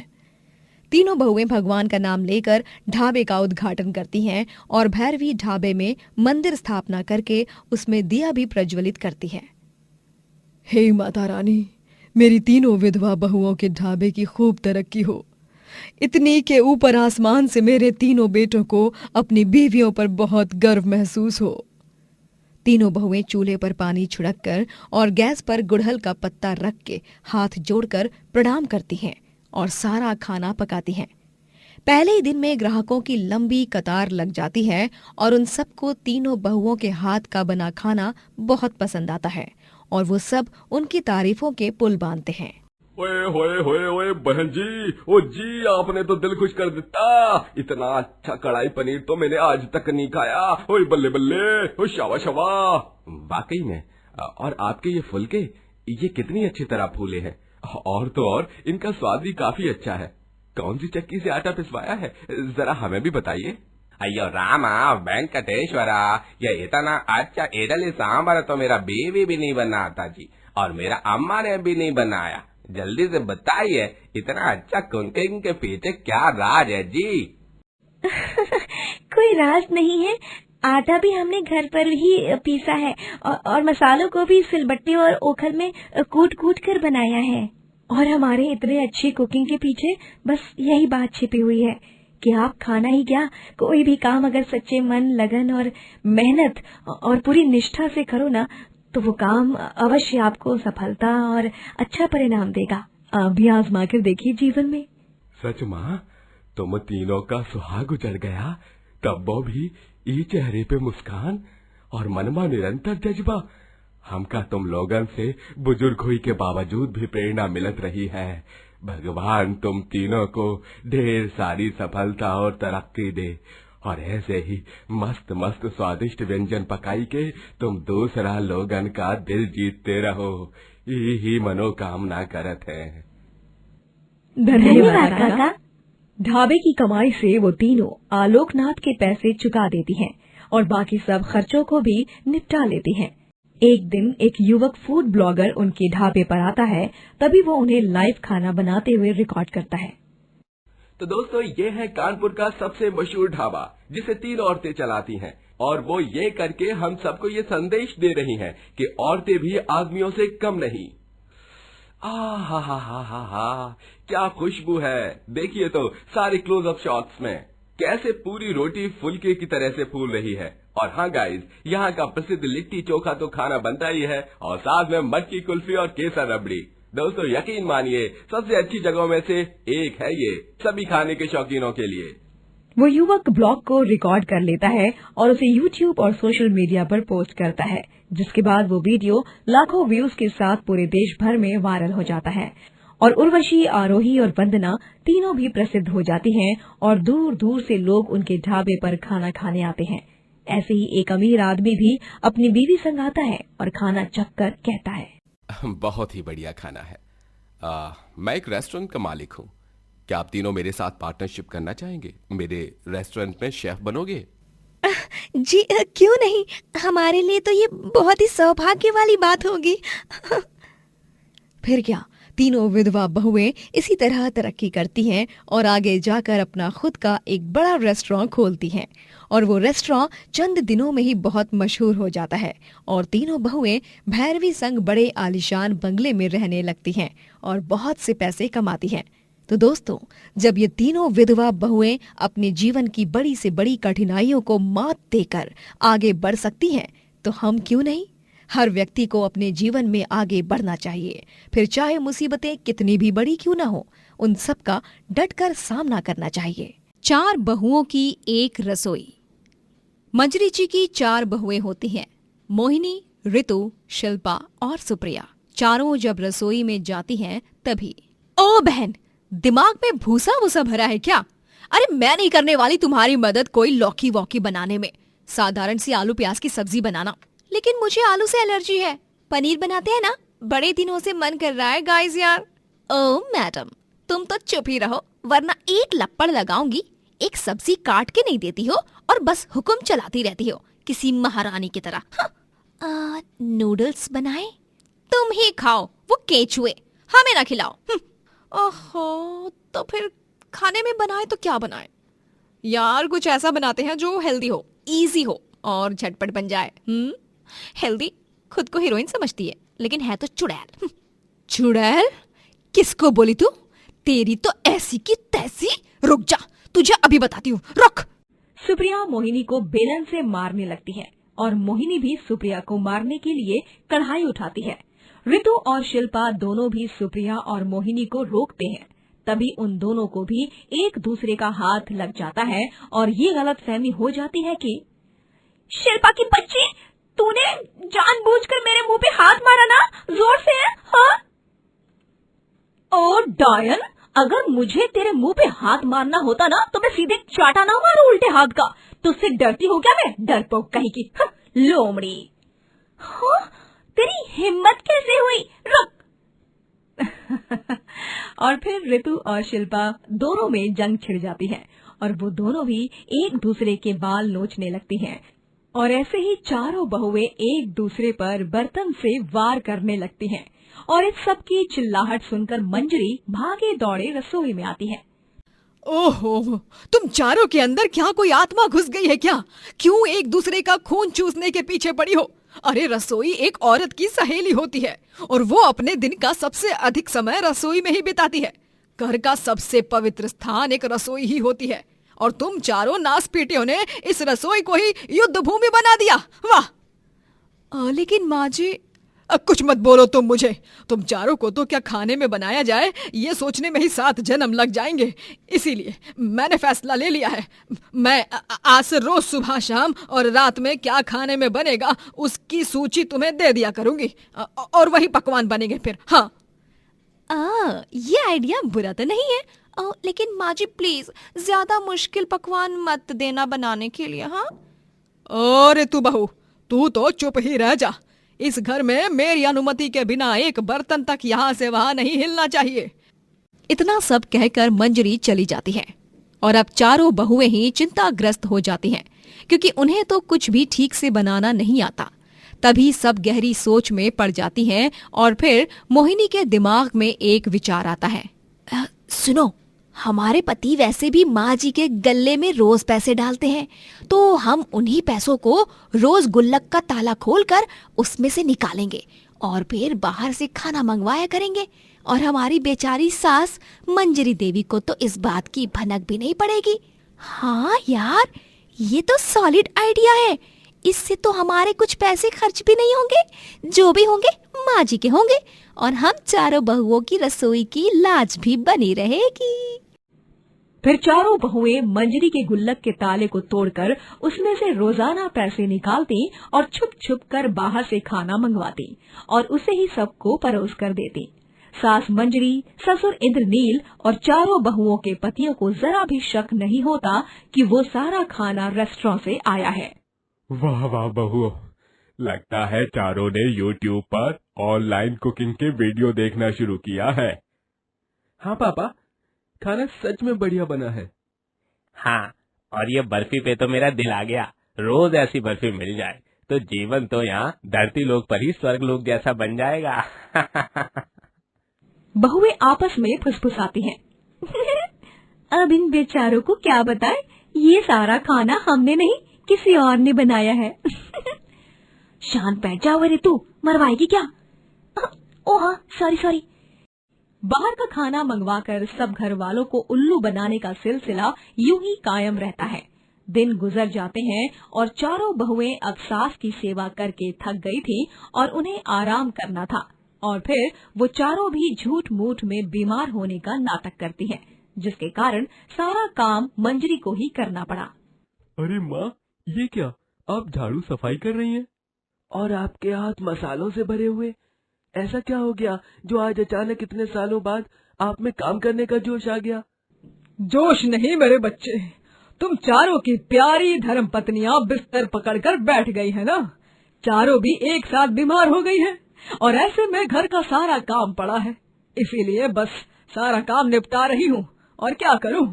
तीनों बहुएं भगवान का नाम लेकर ढाबे का उद्घाटन करती हैं और भैरवी ढाबे में मंदिर स्थापना करके उसमें दिया भी प्रज्वलित करती है। हे माता रानी, मेरी तीनों विधवा बहुओं के ढाबे की खूब तरक्की हो। इतनी के ऊपर आसमान से मेरे तीनों बेटों को अपनी बीवियों पर बहुत गर्व महसूस हो। तीनों बहुएं चूल्हे पर पानी छिड़क कर और गैस पर गुड़हल का पत्ता रख के हाथ जोड़कर प्रणाम करती हैं और सारा खाना पकाती हैं। पहले ही दिन में ग्राहकों की लंबी कतार लग जाती है और उन सबको तीनों बहुओं के हाथ का बना खाना बहुत पसंद आता है और वो सब उनकी तारीफों के पुल बांधते हैं। ओए होए होए ओए बहन जी, ओ जी, आपने तो दिल खुश कर देता। इतना अच्छा कढ़ाई पनीर तो मैंने आज तक नहीं खाया। ओए बल्ले बल्ले, ओ शावा शावा। वाकई में। और आपके ये फुलके, ये कितनी अच्छी तरह फूले हैं। और तो और इनका स्वाद भी काफी अच्छा है। कौन सी चक्की से आटा पिसवाया है, जरा हमें भी बताइए। अयो रामा वेंकटेश्वरा, ये इतना अच्छा इडली सांभर तो मेरा बीवी भी नहीं बनाता जी, और मेरा अम्मा ने भी नहीं बनाया। जल्दी से बताइए, इतना अच्छा कुकिंग के पीछे क्या राज है जी? कोई राज नहीं है। आटा भी हमने घर पर ही पीसा है, और मसालों को भी सिलबट्टे और ओखल में कूट कूट कर बनाया है। और हमारे इतने अच्छी कुकिंग के पीछे बस यही बात छिपी हुई है कि आप खाना ही क्या, कोई भी काम अगर सच्चे मन, लगन और मेहनत और पूरी निष्ठा से करो ना, तो वो काम अवश्य आपको सफलता और अच्छा परिणाम देगा। आप भी आजमा कर देखिए जीवन में। सच माँ, तुम तीनों का सुहाग उजड़ गया, तब वो भी ये चेहरे पे मुस्कान और मनमा निरंतर जज्बा। हमका तुम लोगन से बुजुर्ग हुई के बावजूद भी प्रेरणा मिलत रही है। भगवान तुम तीनों को ढेर सारी सफलता और तरक्की दे, और ऐसे ही मस्त मस्त स्वादिष्ट व्यंजन पकाई के तुम दूसरा लोगन का दिल जीतते रहो। यही मनोकामना करत है। धन्यवाद काका। ढाबे की कमाई से वो तीनों आलोकनाथ के पैसे चुका देती हैं और बाकी सब खर्चों को भी निपटा लेती हैं। एक दिन एक युवक फूड ब्लॉगर उनके ढाबे पर आता है, तभी वो उन्हें लाइव खाना बनाते हुए रिकॉर्ड करता है। तो दोस्तों, ये है कानपुर का सबसे मशहूर ढाबा जिसे 3 औरतें चलाती हैं, और वो ये करके हम सबको ये संदेश दे रही हैं कि औरतें भी आदमियों से कम नहीं। हा, क्या खुशबू है। देखिए तो सारे क्लोजअप शॉट्स में कैसे पूरी रोटी फुलके की तरह से फूल रही है। और हाँ गाइस, यहाँ का प्रसिद्ध लिट्टी चोखा तो खाना बनता ही है, और साथ में मटकी कुल्फी और केसर रबड़ी। दोस्तों यकीन मानिए, सबसे अच्छी जगहों में से एक है ये, सभी खाने के शौकीनों के लिए। वो युवक ब्लॉग को रिकॉर्ड कर लेता है और उसे यूट्यूब और सोशल मीडिया पर पोस्ट करता है, जिसके बाद वो वीडियो लाखों व्यूज के साथ पूरे देश भर में वायरल हो जाता है और उर्वशी, आरोही और वंदना तीनों भी प्रसिद्ध हो जाती हैं और दूर दूर से लोग उनके ढाबे पर खाना खाने आते हैं। ऐसे ही एक अमीर आदमी भी अपनी बीवी संग आता है और खाना चखकर कहता है, बहुत ही बढ़िया खाना है। मैं एक रेस्टोरेंट का मालिक हूँ। क्या आप तीनों मेरे साथ पार्टनरशिप करना चाहेंगे? मेरे रेस्टोरेंट में शेफ बनोगे? जी क्यों नहीं, हमारे लिए तो ये बहुत ही सौभाग्य वाली बात होगी। फिर क्या, तीनों विधवा बहुएं इसी तरह तरक्की करती हैं और आगे जाकर अपना खुद का एक बड़ा रेस्टोरेंट खोलती हैं और वो रेस्टोरेंट चंद दिनों में ही बहुत मशहूर हो जाता है और तीनों बहुएं भैरवी संग बड़े आलीशान बंगले में रहने लगती हैं और बहुत से पैसे कमाती हैं। तो दोस्तों, जब ये तीनों विधवा बहुएं अपने जीवन की बड़ी से बड़ी कठिनाइयों को मात देकर आगे बढ़ सकती हैं, तो हम क्यों नहीं? हर व्यक्ति को अपने जीवन में आगे बढ़ना चाहिए, फिर चाहे मुसीबतें कितनी भी बड़ी क्यों ना हो, उन सब का डटकर सामना करना चाहिए। 4 बहुओं की एक रसोई। मंजरी जी की 4 बहुएं होती हैं, मोहिनी, ऋतु, शिल्पा और सुप्रिया। चारों जब रसोई में जाती हैं तभी, ओ बहन, दिमाग में भूसा वूसा भरा है क्या? अरे मैं नहीं करने वाली तुम्हारी मदद कोई लौकी वौकी बनाने में, साधारण सी आलू प्याज की सब्जी बनाना। लेकिन मुझे आलू से एलर्जी है। पनीर बनाते हैं ना, बड़े दिनों से मन कर रहा है गाइस यार। ओ मैडम, तुम तो चुप ही रहो वरना एक लप्पड़ लगाऊंगी। एक सब्जी काट के नहीं देती हो और बस हुक्म चलाती रहती हो किसी महारानी की तरह। नूडल्स बनाए? तुम ही खाओ, वो केचुए, हमें ना खिलाओ। ओहो, तो फिर खाने में बनाए तो क्या बनाए यार? कुछ ऐसा बनाते हैं जो हेल्दी हो, इजी हो और झटपट बन जाए। हेल्दी खुद को हीरोइन समझती है, लेकिन है तो चुड़ैल। चुड़ैल? किसको बोली तू? तेरी तो ऐसी की तैसी। रुक जा, तुझे अभी बताती हूँ, रुक। सुप्रिया मोहिनी को बेलन से मारने लगती है और मोहिनी भी सुप्रिया को मारने के लिए कढ़ाई उठाती है। ऋतु और शिल्पा दोनों भी सुप्रिया और मोहिनी को रोकते हैं। तभी उन दोनों को भी एक दूसरे का हाथ लग जाता है और ये गलतफहमी हो जाती है कि शिल्पा की बच्ची, तूने जानबूझकर मेरे मुंह पे हाथ मारा ना, जोर से है? हाँ? ओ डायन, अगर मुझे तेरे मुंह पे हाथ मारना होता ना तो मैं सीधे चाटा ना मारू उल्टे हाथ का। तुझसे डरती हो क्या मैं, डरपोक कहीं की? लोमड़ी। हाँ? तेरी हिम्मत कैसे हुई? रुक। और फिर ऋतु और शिल्पा दोनों में जंग छिड़ जाती है और वो दोनों भी एक दूसरे के बाल नोचने लगती हैं और ऐसे ही चारों बहुएं एक दूसरे पर बर्तन से वार करने लगती हैं और इस सब की चिल्लाहट सुनकर मंजरी भागे दौड़े रसोई में आती है। ओहो, तुम चारों के अंदर क्या कोई आत्मा घुस गई है क्या? क्यों एक दूसरे का खून चूसने के पीछे पड़ी हो? अरे रसोई एक औरत की सहेली होती है और वो अपने दिन का सबसे अधिक समय रसोई में ही बिताती है। घर का सबसे पवित्र स्थान एक रसोई ही होती है और तुम चारों नासपीटियों ने इस रसोई को ही युद्ध भूमि बना दिया। वाह! लेकिन माँ जी, कुछ मत बोलो तुम मुझे। तुम चारों को तो क्या खाने में बनाया जाए ये सोचने में ही 7 जन्म लग जाएंगे। इसीलिए मैंने फैसला ले लिया है, मैं आज से रोज सुबह शाम और रात में क्या खाने में बनेगा उसकी सूची तुम्हें दे दिया करूंगी और वही पकवान बनेंगे फिर। हाँ, ये आइडिया बुरा तो नहीं है। लेकिन माँ जी प्लीज ज्यादा मुश्किल पकवान मत देना बनाने के लिए। हाँ? अरे तू बहू, तू तो चुप ही रह जा। इस घर में मेरी अनुमति के बिना एक बर्तन तक यहाँ से वहाँ नहीं हिलना चाहिए। इतना सब कहकर मंजरी चली जाती है और अब चारों बहुएं ही चिंताग्रस्त हो जाती हैं क्योंकि उन्हें तो कुछ भी ठीक से बनाना नहीं आता। तभी सब गहरी सोच में पड़ जाती हैं और फिर मोहिनी के दिमाग में एक विचार आता है। सुनो, हमारे पति वैसे भी माँ जी के गल्ले में रोज पैसे डालते हैं, तो हम उन्हीं पैसों को रोज गुल्लक का ताला खोलकर उसमें से निकालेंगे और फिर बाहर से खाना मंगवाया करेंगे और हमारी बेचारी सास मंजरी देवी को तो इस बात की भनक भी नहीं पड़ेगी। हाँ यार, ये तो सॉलिड आइडिया है। इससे तो हमारे कुछ पैसे खर्च भी नहीं होंगे, जो भी होंगे माँ जी के होंगे और हम चारों बहुओं की रसोई की लाज भी बनी रहेगी। फिर चारों बहुएं मंजरी के गुल्लक के ताले को तोड़कर उसमें से रोजाना पैसे निकालती और छुप छुप कर बाहर से खाना मंगवाती और उसे ही सबको परोस कर देती। सास मंजरी, ससुर इंद्रनील और चारों बहुओं के पतियों को जरा भी शक नहीं होता कि वो सारा खाना रेस्टोरेंट से आया है। वाह वाह बहू, लगता है चारों ने YouTube पर ऑनलाइन कुकिंग के वीडियो देखना शुरू किया है। हाँ पापा, खाना सच में बढ़िया बना है। हाँ, और ये बर्फी पे तो मेरा दिल आ गया। रोज ऐसी बर्फी मिल जाए तो जीवन तो यहाँ धरती लोक पर ही स्वर्ग लोक जैसा बन जाएगा। बहुएं आपस में फुसफुसाती हैं। अब इन बेचारों को क्या बताएं, ये सारा खाना हमने नहीं किसी और ने बनाया है। शांत बैठ जाओ, अरे तू मरवाएगी क्या? ओह हाँ, सॉरी। बाहर का खाना मंगवाकर सब घर वालों को उल्लू बनाने का सिलसिला यूं ही कायम रहता है। दिन गुजर जाते हैं और चारों बहुएं अब सास की सेवा करके थक गई थी और उन्हें आराम करना था, और फिर वो चारों भी झूठ मूठ में बीमार होने का नाटक करती हैं, जिसके कारण सारा काम मंजरी को ही करना पड़ा। अरे माँ, ये क्या, आप झाड़ू सफाई कर रही हैं? और आपके हाथ मसालों से भरे हुए, ऐसा क्या हो गया जो आज अचानक इतने सालों बाद आप में काम करने का जोश आ गया? जोश नहीं मेरे बच्चे, तुम चारों की प्यारी धर्म पत्नियां बिस्तर पकड़कर बैठ गई है ना। चारों भी एक साथ बीमार हो गई हैं और ऐसे में घर का सारा काम पड़ा है, इसीलिए बस सारा काम निपटा रही हूँ, और क्या करूँ।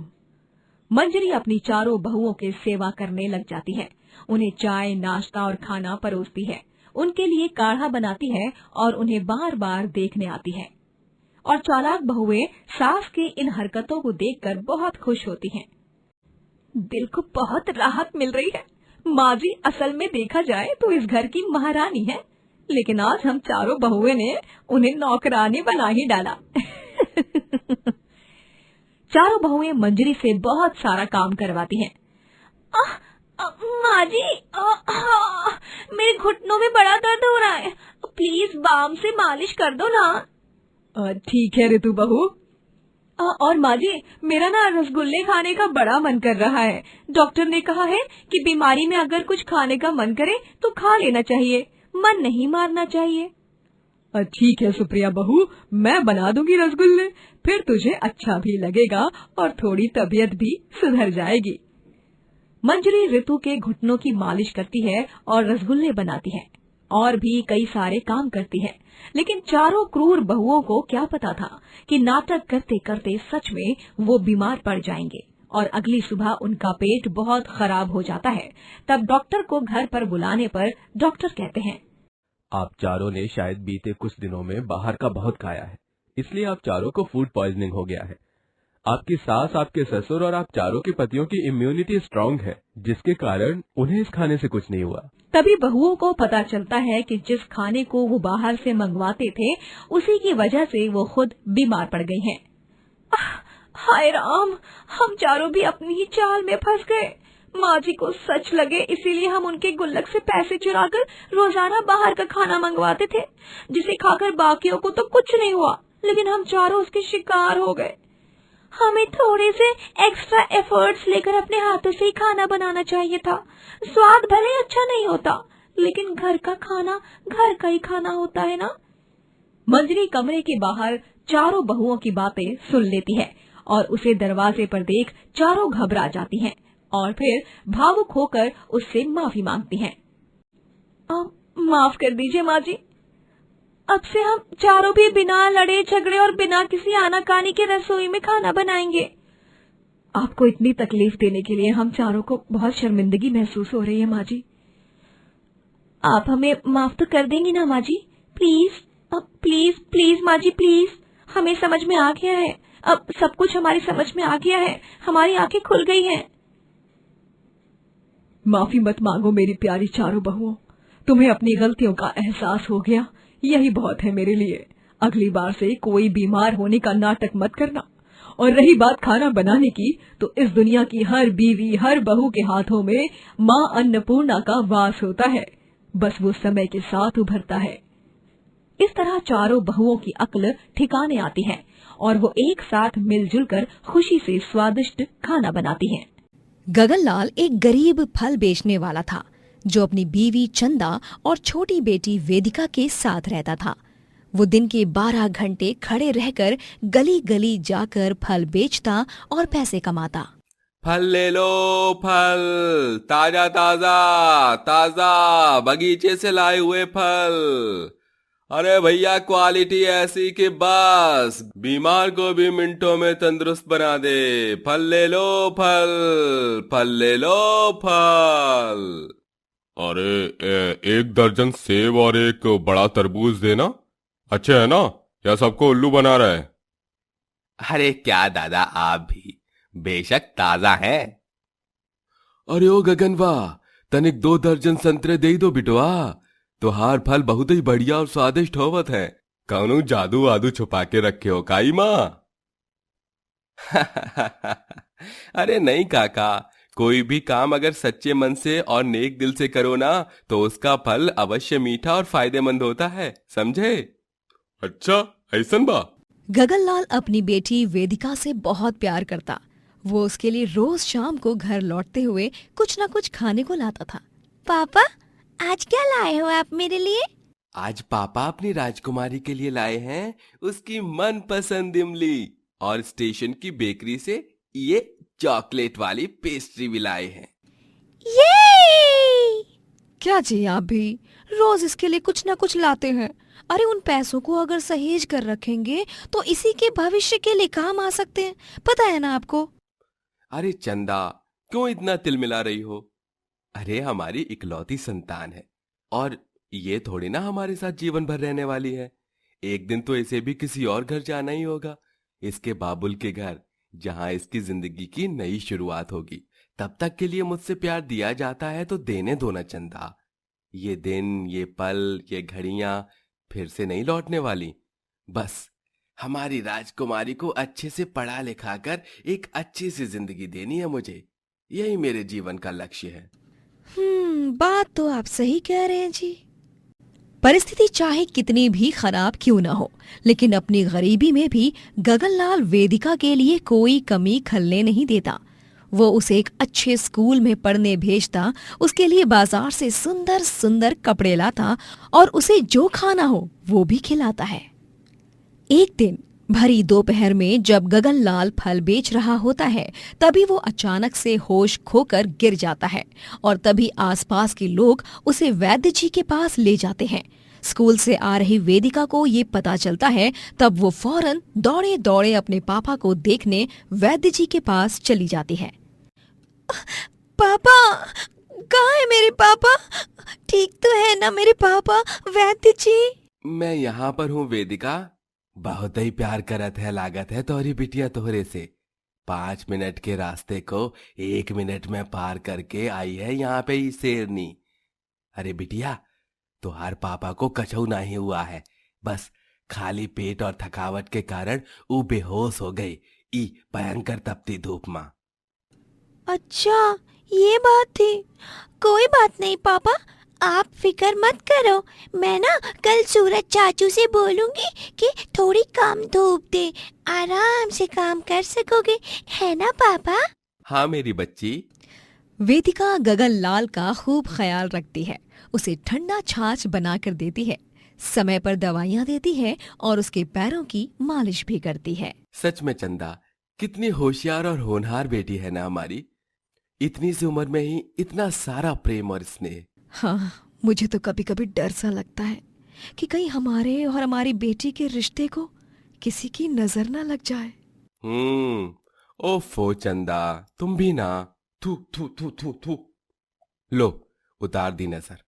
मंजरी अपनी चारों बहुओं के सेवा करने लग जाती है। उन्हें चाय, नाश्ता और खाना परोसती है, उनके लिए काढ़ा बनाती है और उन्हें बार बार देखने आती है। और चालाक बहुएं सास की इन हरकतों को देखकर बहुत खुश होती हैं। दिल को बहुत राहत मिल रही है। माँ जी असल में देखा जाए तो इस घर की महारानी है, लेकिन आज हम चारों बहुएं ने उन्हें नौकरानी बना ही डाला। चारों बहुएं मंजरी से बहुत सारा काम करवाती हैं। माँ जी, मेरे घुटनों में बड़ा दर्द हो रहा है, प्लीज बाम से मालिश कर दो ना। ठीक है ऋतु बहू। और माँ जी, मेरा ना रसगुल्ले खाने का बड़ा मन कर रहा है। डॉक्टर ने कहा है कि बीमारी में अगर कुछ खाने का मन करे तो खा लेना चाहिए, मन नहीं मारना चाहिए। ठीक है सुप्रिया बहू, मैं बना दूंगी रसगुल्ले, फिर तुझे अच्छा भी लगेगा और थोड़ी तबीयत भी सुधर जाएगी। मंजरी ऋतु के घुटनों की मालिश करती है और रसगुल्ले बनाती है और भी कई सारे काम करती है, लेकिन चारों क्रूर बहुओं को क्या पता था कि नाटक करते करते सच में वो बीमार पड़ जाएंगे और अगली सुबह उनका पेट बहुत खराब हो जाता है। तब डॉक्टर को घर पर बुलाने पर डॉक्टर कहते हैं, आप चारों ने शायद बीते कुछ दिनों में बाहर का बहुत खाया है, इसलिए आप चारों को फूड पॉइजनिंग हो गया है। आपकी सास, आपके ससुर और आप चारों के पतियों की इम्यूनिटी स्ट्रांग है, जिसके कारण उन्हें इस खाने से कुछ नहीं हुआ। तभी बहुओं को पता चलता है कि जिस खाने को वो बाहर से मंगवाते थे उसी की वजह से वो खुद बीमार पड़ गई हैं। हाय राम, हम चारों भी अपनी ही चाल में फंस गए। माँ जी को सच लगे, इसीलिए हम उनके गुल्लक से पैसे चुराकर रोजाना बाहर का खाना मंगवाते थे, जिसे खाकर बाकियों को तो कुछ नहीं हुआ, लेकिन हम चारों उसके शिकार हो गए। हमें थोड़े से एक्स्ट्रा एफर्ट्स लेकर अपने हाथों से ही खाना बनाना चाहिए था। स्वाद भले अच्छा नहीं होता, लेकिन घर का खाना घर का ही खाना होता है ना। मंजरी कमरे के बाहर चारों बहुओं की बातें सुन लेती है और उसे दरवाजे पर देख चारों घबरा जाती हैं और फिर भावुक होकर उससे माफी मांगती हैं। माफ कर दीजिए माँ जी, अब से हम चारों भी बिना लड़े झगड़े और बिना किसी आनाकानी के रसोई में खाना बनाएंगे। आपको इतनी तकलीफ देने के लिए हम चारों को बहुत शर्मिंदगी महसूस हो रही है माँ जी। आप हमें माफ तो कर देंगी ना माँ जी? प्लीज प्लीज प्लीज माँ जी प्लीज, हमें समझ में आ गया है, अब सब कुछ हमारी समझ में आ गया है, हमारी आंखें खुल गई हैं। माफी मत मांगो मेरी प्यारी चारों बहुओं, तुम्हें अपनी गलतियों का एहसास हो गया, यही बहुत है मेरे लिए। अगली बार से कोई बीमार होने का नाटक मत करना। और रही बात खाना बनाने की, तो इस दुनिया की हर बीवी, हर बहू के हाथों में माँ अन्नपूर्णा का वास होता है, बस वो समय के साथ उभरता है। इस तरह चारों बहुओं की अक्ल ठिकाने आती है और वो एक साथ मिलजुल कर खुशी से स्वादिष्ट खाना बनाती हैं। गगनलाल एक गरीब फल बेचने वाला था जो अपनी बीवी चंदा और छोटी बेटी वेदिका के साथ रहता था। वो दिन के 12 घंटे खड़े रहकर गली गली जाकर फल बेचता और पैसे कमाता। फल ले लो, फल ताजा ताजा ताजा बगीचे से लाए हुए फल। अरे भैया, क्वालिटी ऐसी कि बस बीमार को भी मिनटों में तंदुरुस्त बना दे। फल ले लो, फल ले लो, फल। अरे 1 दर्जन सेब और एक बड़ा तरबूज देना। अच्छे है ना, या सबको उल्लू बना रहा है? अरे क्या दादा, आप भी बेशक ताजा है। अरे ओ गगनवा, तनिक 2 दर्जन संतरे दे दो बिटवा। तुहार फल बहुत ही बढ़िया और स्वादिष्ट होवत है। कौनो जादू वादू छुपा के रखे हो काई माँ? अरे नहीं काका, कोई भी काम अगर सच्चे मन से और नेक दिल से करो ना तो उसका फल अवश्य मीठा और फायदेमंद होता है, समझे? अच्छा ऐसन बा? गगनलाल अपनी बेटी वेदिका से बहुत प्यार करता। वो उसके लिए रोज शाम को घर लौटते हुए कुछ न कुछ खाने को लाता था। पापा, आज क्या लाए हो आप मेरे लिए? आज पापा अपनी राजकुमारी के लिए लाए हैं उसकी मनपसंद इमली, और स्टेशन की बेकरी से ये चॉकलेट वाली पेस्ट्री भी लाए हैं। ये क्या जी, आप भी रोज इसके लिए कुछ न कुछ लाते हैं। अरे उन पैसों को अगर सहेज कर रखेंगे तो इसी के भविष्य के लिए काम आ सकते हैं, पता है ना आपको? अरे चंदा, क्यों इतना तिलमिला रही हो? अरे हमारी इकलौती संतान है और ये थोड़ी ना हमारे साथ जीवन भर रहने वाली है। एक दिन तो इसे भी किसी और घर जाना ही होगा, इसके बाबुल के घर, जहां इसकी जिंदगी की नई शुरुआत होगी। तब तक के लिए मुझसे प्यार दिया जाता है तो देने दो ना चंदा। ये दिन, ये पल, ये घड़ियां फिर से नहीं लौटने वाली। बस हमारी राजकुमारी को अच्छे से पढ़ा लिखा कर एक अच्छी सी जिंदगी देनी है मुझे। यही मेरे जीवन का लक्ष्य है। बात तो आप सही कह रहे हैं जी। परिस्थिति चाहे कितनी भी खराब क्यों न हो, लेकिन अपनी गरीबी में भी गगनलाल वेदिका के लिए कोई कमी खलने नहीं देता। वो उसे एक अच्छे स्कूल में पढ़ने भेजता, उसके लिए बाजार से सुंदर सुंदर कपड़े लाता और उसे जो खाना हो वो भी खिलाता है। एक दिन भरी दोपहर में जब गगनलाल फल बेच रहा होता है, तभी वो अचानक से होश खोकर गिर जाता है और तभी आसपास के लोग उसे वैद्य जी के पास ले जाते हैं। स्कूल से आ रही वेदिका को ये पता चलता है, तब वो फौरन दौड़े दौड़े अपने पापा को देखने वैद्य जी के पास चली जाती है। पापा, कहाँ है मेरे पापा? ठीक तो है ना मेरे पापा? वैद्य जी, मैं यहाँ पर हूँ वेदिका। बहुत ही प्यार करत है लागत है तोहरी बिटिया तोहरे से। 5 मिनट के रास्ते को 1 मिनट में पार करके आई है यहाँ पे ही शेरनी। अरे बिटिया, तुहार पापा को कछू नहीं हुआ है, बस खाली पेट और थकावट के कारण वो बेहोश हो गई ई भयंकर तपती धूप में। अच्छा ये बात थी। कोई बात नहीं पापा, आप फिक्र मत करो। मैं ना कल सूरज चाचू से बोलूंगी कि थोड़ी कम धूप दे, आराम से काम कर सकोगे, है ना पापा? हाँ मेरी बच्ची। वेदिका गगनलाल का खूब ख्याल रखती है, उसे ठंडा छाछ बनाकर देती है, समय पर दवाइयाँ देती है और उसके पैरों की मालिश भी करती है। सच में चंदा, कितनी होशियार और होनहार बेटी है ना हमारी। इतनी सी उम्र में ही इतना सारा प्रेम और स्नेह। हाँ, मुझे तो कभी कभी डर सा लगता है कि कहीं हमारे और हमारी बेटी के रिश्ते को किसी की नजर ना लग जाए। ओफो चंदा, तुम भी ना। थू थू थू थू थू। लो, उतार दी नजर।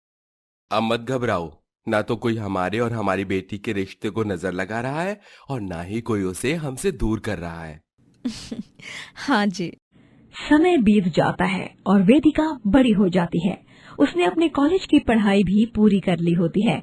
अब मत घबराओ, ना तो कोई हमारे और हमारी बेटी के रिश्ते को नजर लगा रहा है और ना ही कोई उसे हमसे दूर कर रहा है। हाँ जी। समय बीत जाता है और वेदिका बड़ी हो जाती है। उसने अपने कॉलेज की पढ़ाई भी पूरी कर ली होती है।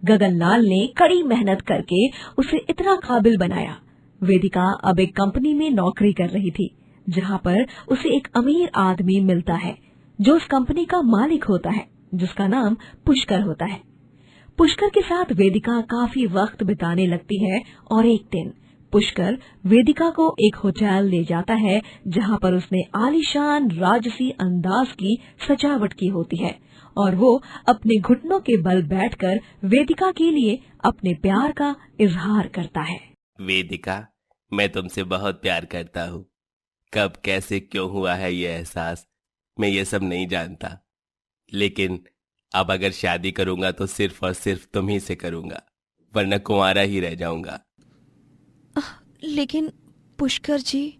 गगनलाल ने कड़ी मेहनत करके उसे इतना काबिल बनाया। वेदिका अब एक कंपनी में नौकरी कर रही थी, जहाँ पर उसे एक अमीर आदमी मिलता है जो उस कंपनी का मालिक होता है, जिसका नाम पुष्कर होता है। पुष्कर के साथ वेदिका काफी वक्त बिताने लगती है और एक दिन पुष्कर वेदिका को एक होटल ले जाता है जहाँ पर उसने आलीशान राजसी अंदाज की सजावट की होती है और वो अपने घुटनों के बल बैठकर वेदिका के लिए अपने प्यार का इजहार करता है। वेदिका, मैं तुमसे बहुत प्यार करता हूँ। कब कैसे क्यों हुआ है ये एहसास, मैं ये सब नहीं जानता, लेकिन अब अगर शादी करूंगा तो सिर्फ और सिर्फ तुम ही से करूंगा, वरना कुंवारा ही रह जाऊंगा। लेकिन पुष्कर जी,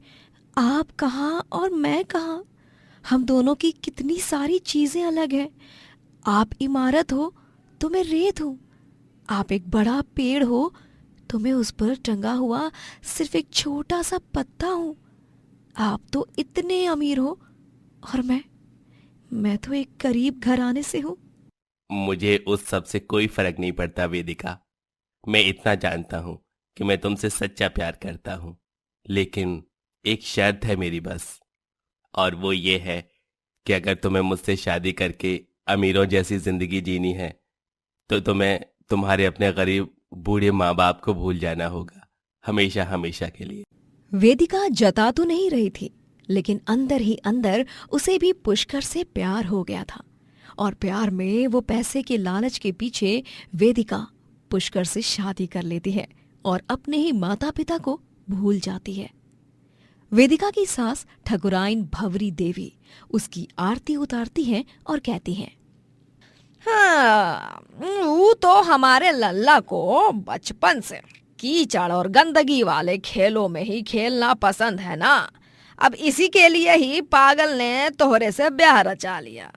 आप कहाँ और मैं कहाँ? हम दोनों की कितनी सारी चीजें अलग हैं। आप इमारत हो तो मैं रेत हूँ, आप एक बड़ा पेड़ हो तो मैं उस पर टंगा हुआ सिर्फ एक छोटा सा पत्ता हूँ। आप तो इतने अमीर हो और मैं तो एक गरीब घराने से हूँ। मुझे उस सब से कोई फर्क नहीं पड़ता वेदिका। मैं इतना जानता हूँ कि मैं तुमसे सच्चा प्यार करता हूँ, लेकिन एक शर्त है मेरी बस, और वो ये है कि अगर तुम्हें मुझसे शादी करके अमीरों जैसी जिंदगी जीनी है तो तुम्हें तुम्हारे अपने गरीब बूढ़े माँ बाप को भूल जाना होगा, हमेशा हमेशा के लिए। वेदिका जता तो नहीं रही थी, लेकिन अंदर ही अंदर उसे भी पुष्कर से प्यार हो गया था और प्यार में वो पैसे के लालच के पीछे वेदिका पुष्कर से शादी कर लेती है और अपने ही माता पिता को भूल जाती है। वेदिका की सास ठकुराइन भवरी देवी उसकी आरती उतारती है और कहती है, हाँ, वो तो हमारे लल्ला को बचपन से कीचड़ और गंदगी वाले खेलों में ही खेलना पसंद है ना। अब इसी के लिए ही पागल ने तोहरे से ब्याह रचा लिया।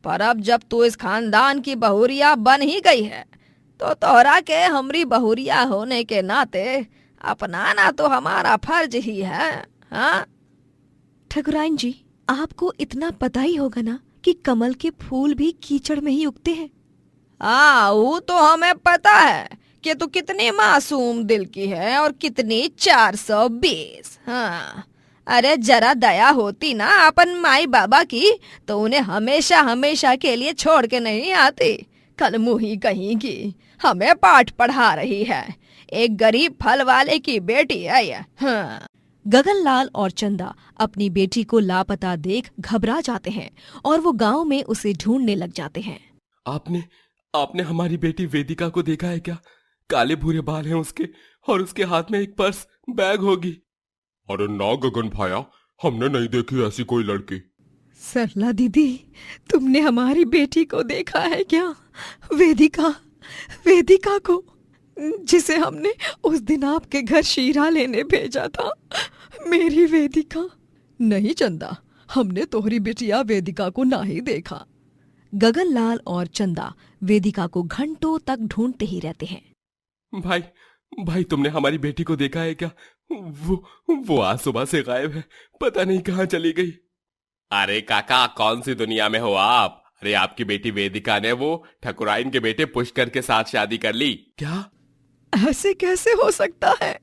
पर अब जब तू इस खानदान की बहुरिया बन ही गई है तो तोहरा के हमरी बहुरिया होने के नाते अपनाना तो हमारा फर्ज ही है। हाँ ठकुराइन जी, आपको इतना पता ही होगा ना कि कमल के फूल भी कीचड़ में ही उगते हैं। हाँ, वो तो हमें पता है कि तू कितनी मासूम दिल की है और कितनी 420। हाँ, अरे जरा दया होती ना अपन माई बाबा की तो उन्हें हमेशा हमेशा के लिए छोड़ के नहीं आती। कल मुही कहीं की हमें पाठ पढ़ा रही है, एक गरीब फल वाले की बेटी है ये। हाँ। गगनलाल और चंदा अपनी बेटी को लापता देख घबरा जाते हैं और वो गांव में उसे ढूंढने लग जाते हैं। आपने हमारी बेटी वेदिका को देखा है क्या? काले भूरे बाल हैं उसके और उसके हाथ में एक पर्स बैग होगी। अरे ना गगन भाया, हमने नहीं देखी ऐसी कोई लड़की। सरला दीदी, तुमने हमारी बेटी को देखा है क्या? वेदिका को, जिसे हमने उस दिन आपके घर शीरा लेने भेजा था। मेरी वेदिका। नहीं चंदा, हमने तोहरी बिटिया वेदिका को ना ही देखा। गगनलाल और चंदा वेदिका को घंटों तक ढूंढते ही रहते हैं। भाई तुमने हमारी बेटी को देखा है क्या? वो आज सुबह से गायब है, पता नहीं कहाँ चली गई। अरे काका, कौन सी दुनिया में हो आप? अरे आपकी बेटी वेदिका ने वो ठकुराइन के बेटे पुष्कर के साथ शादी कर ली। क्या? ऐसे कैसे हो सकता है?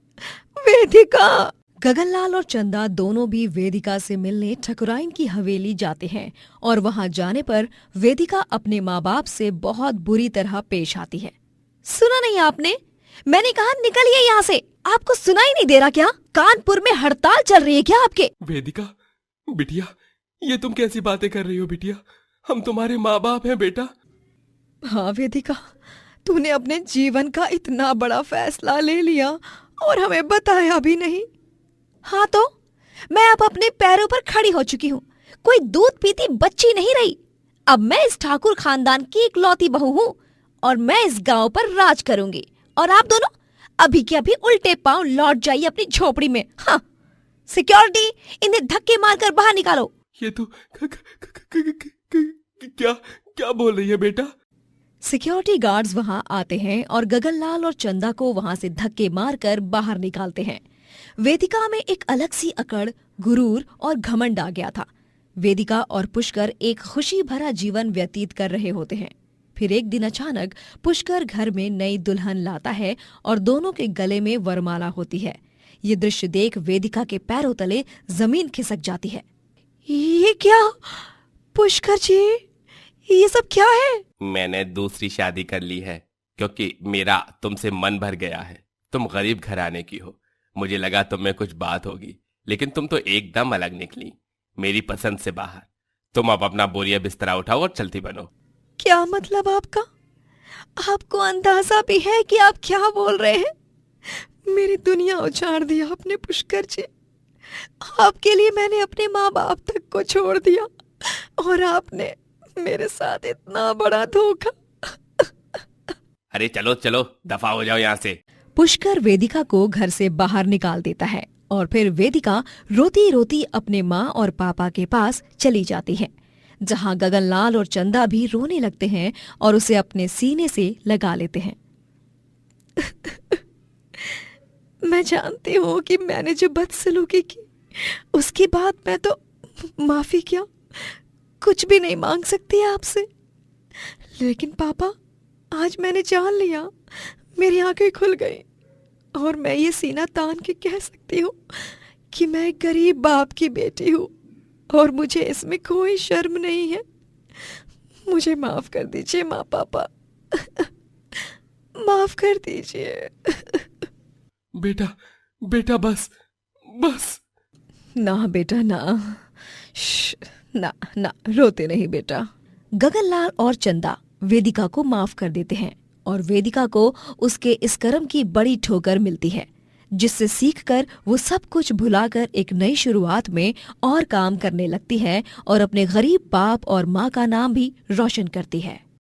वेदिका। गगनलाल और चंदा दोनों भी वेदिका से मिलने ठकुराइन की हवेली जाते हैं और वहां जाने पर वेदिका अपने माँ बाप से बहुत बुरी तरह पेश आती है। सुना नहीं आपने? मैंने कहा निकलिए यहाँ से। आपको सुनाई नहीं दे रहा क्या? कानपुर में हड़ताल चल रही है क्या आपके? वेदिका, बिटिया, ये तुम कैसी बातें कर रही हो बिटिया? हम तुम्हारे माँ बाप हैं बेटा। हाँ वेदिका, तूने अपने जीवन का इतना बड़ा फैसला ले लिया और हमें बताया भी नहीं। हाँ तो मैं अब अपने पैरों पर खड़ी हो चुकी हूँ, कोई दूध पीती बच्ची नहीं रही। अब मैं इस ठाकुर खानदान की इकलौती बहू हूँ और मैं इस गांव पर राज करूंगी। और आप दोनों अभी के अभी उल्टे पांव लौट जाइए अपनी झोपड़ी में। हाँ, सिक्योरिटी, इन्हें धक्के मारकर बाहर निकालो। ये तो क्या बोल रही है बेटा? सिक्योरिटी गार्ड्स वहां आते हैं और गगनलाल और चंदा को वहां से धक्के मारकर बाहर निकालते हैं। वेदिका में एक अलग सी अकड़, गुरूर और घमंड आ गया था। वेदिका और पुष्कर एक खुशी भरा जीवन व्यतीत कर रहे होते हैं। फिर एक दिन अचानक पुष्कर घर में नई दुल्हन लाता है और दोनों के गले में वरमाला होती है। ये दृश्य देख वेदिका के पैरों तले जमीन खिसक जाती है। ये क्या पुष्कर जी, ये सब क्या है? मैंने दूसरी शादी कर ली है क्योंकि मेरा तुमसे मन भर गया है। तुम गरीब घराने की हो, मुझे लगा तुम में कुछ बात होगी, लेकिन तुम तो एकदम अलग निकली, मेरी पसंद से बाहर। तुम अब अपना बोरिया बिस्तरा उठाओ और चलती बनो। क्या मतलब आपका? आपको अंदाजा भी है कि आप क्या बोल रहे हैं? मेरी दुनिया उजाड़ दी आपने पुष्कर जी। आपके लिए मैंने अपने माँ बाप तक को छोड़ दिया और आपने मेरे साथ इतना बड़ा धोखा। अरे चलो चलो, दफा हो जाओ यहाँ से। पुष्कर वेदिका को घर से बाहर निकाल देता है और फिर वेदिका रोती रोती अपने माँ और पापा के पास चली जाती है, जहाँ गगनलाल और चंदा भी रोने लगते हैं और उसे अपने सीने से लगा लेते हैं। मैं जानती हूँ कि मैंने जो बदसलूकी की उसके बाद मैं तो माफी क्या कुछ भी नहीं मांग सकती आपसे, लेकिन पापा आज मैंने जान लिया, मेरी आंखें खुल गई और मैं ये सीना तान के कह सकती हूँ कि मैं एक गरीब बाप की बेटी हूँ और मुझे इसमें कोई शर्म नहीं है। मुझे माफ कर दीजिए माँ पापा, माफ कर दीजिए। बेटा बेटा बस बस। ना बेटा ना, ना ना, रोते नहीं बेटा। गगनलाल और चंदा वेदिका को माफ कर देते हैं और वेदिका को उसके इस कर्म की बड़ी ठोकर मिलती है, जिससे सीखकर वो सब कुछ भुलाकर एक नई शुरुआत में और काम करने लगती है और अपने गरीब बाप और माँ का नाम भी रोशन करती है।